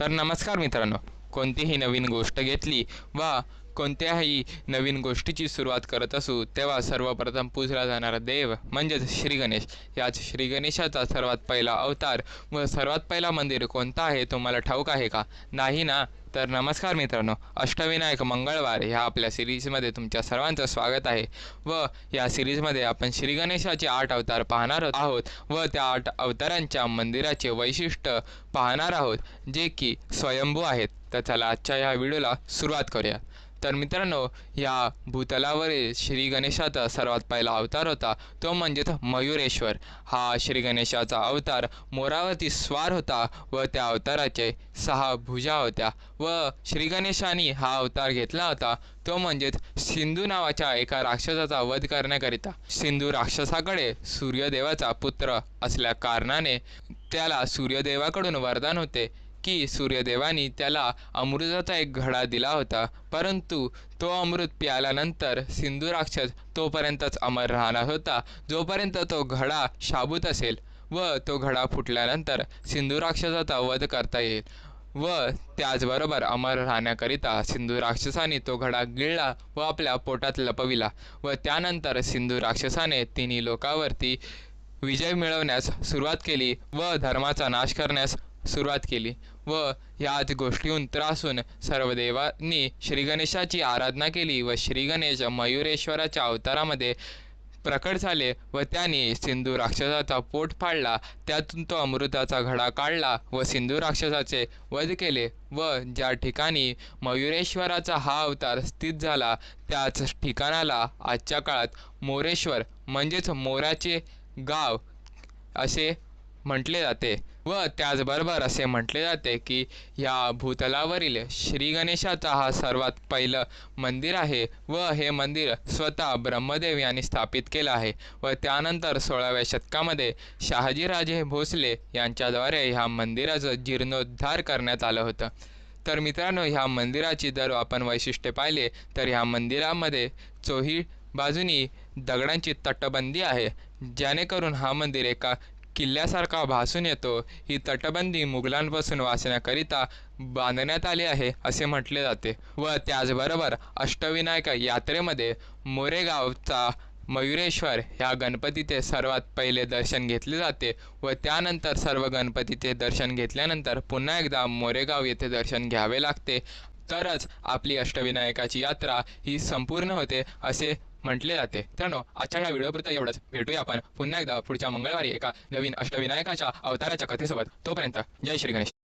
तर नमस्कार मित्रांनो, कोणतीही नवीन गोष्ट घेतली वा कोणत्याही नवीन गोष्टीची सुरुवात करत असू तेव्हा सर्वप्रथम पूजला जाणारा देव म्हणजेच श्री गणेश. याच श्री गणेशाचा सर्वात पहिला अवतार व सर्वात पहिला मंदिर कोणता आहे तुम्हाला ठाऊक आहे का? नाही ना? तर नमस्कार मित्रांनो, अष्टविनायक मंगळवार ह्या आपल्या सिरीजमध्ये तुमच्या सर्वांचं स्वागत आहे. व या सिरीजमध्ये आपण श्री गणेशाचे 8 अवतार पाहणार आहोत व त्या 8 अवतारांच्या मंदिराचे वैशिष्ट्य पाहणार आहोत, जे की स्वयंभू आहेत. तर चला आजच्या ह्या व्हिडिओला सुरुवात करूया. तर मित्रांनो, या भूतलावरील श्री गणेशाचा सर्वात पहिला अवतार होता तो म्हणजेच मयुरेश्वर. हा श्री गणेशाचा अवतार मोरावरती स्वार होता व त्या अवताराचे 6 भुजा होत्या व श्री गणेशाने हा अवतार घेतला होता तो म्हणजेच सिंधू नावाच्या एका राक्षसाचा वध करण्याकरिता. सिंधू राक्षसाकडे सूर्यदेवाचा पुत्र असल्या कारणाने त्याला सूर्यदेवाकडून वरदान होते की सूर्यदेवानी त्याला अमृताचा एक घडा दिला होता, परंतु तो अमृत प्याल्यानंतर सिंधू राक्षस तोपर्यंतच अमर राहणार होता जोपर्यंत तो घडा शाबूत असेल व तो घडा फुटल्यानंतर सिंधू राक्षसाचा वध करता येईल. व त्याचबरोबर अमर राहण्याकरिता सिंधू राक्षसाने तो घडा गिळला व आपल्या पोटात लपविला व त्यानंतर सिंधू राक्षसाने तिन्ही लोकांवरती विजय मिळवण्यास सुरुवात केली व धर्माचा नाश करण्यास सुरुवात केली. व ह्याच गोष्टीहून त्रासून सर्व देवांनी श्री गणेशाची आराधना केली व श्री गणेश मयुरेश्वराच्या अवतारामध्ये प्रकट झाले व त्यांनी सिंधू राक्षसाचा पोट फाडला, त्यातून तो अमृताचा घडा काढला व सिंधू राक्षसाचे वध केले. व ज्या ठिकाणी मयुरेश्वराचा हा अवतार स्थित झाला त्याच ठिकाणाला आजच्या काळात मोरेश्वर म्हणजेच मोराचे गाव असे म्हटले जाते. व त्याचबरोबर असे म्हटले जाते की ह्या भूतलावरील श्री गणेशाचा हा सर्वात पहिलं मंदिर आहे व हे मंदिर स्वतः ब्रह्मदेव यांनी स्थापित केलं आहे व त्यानंतर 16व्या शतकामध्ये शहाजीराजे भोसले यांच्याद्वारे ह्या मंदिराचं जीर्णोद्धार करण्यात आलं होतं. तर मित्रांनो, ह्या मंदिराची जर आपण वैशिष्ट्ये पाहिले तर ह्या मंदिरामध्ये चोही बाजूनी दगडांची तटबंदी आहे, जेणेकरून हा मंदिर एका किल्ल्यासारखा भासून येतो. ही तटबंदी मुघलांपासून वाचण्याकरिता बांधण्यात आली आहे असे म्हटले जाते. व त्याचबरोबर अष्टविनायक यात्रेमध्ये मोरेगावचा मयुरेश्वर ह्या गणपतीचे सर्वात पहिले दर्शन घेतले जाते व त्यानंतर सर्व गणपतीचे दर्शन घेतल्यानंतर पुन्हा एकदा मोरेगाव येथे दर्शन घ्यावे लागते, तरच आपली अष्टविनायकाची यात्रा ही संपूर्ण होते असे म्हटले जाते. मित्रांनो, आजच्या या व्हिडिओपुरतं एवढंच. भेटूया आपण पुन्हा एकदा पुढच्या मंगळवारी एका नवीन अष्टविनायकाच्या अवताराच्या कथेसोबत. तोपर्यंत जय श्री गणेश.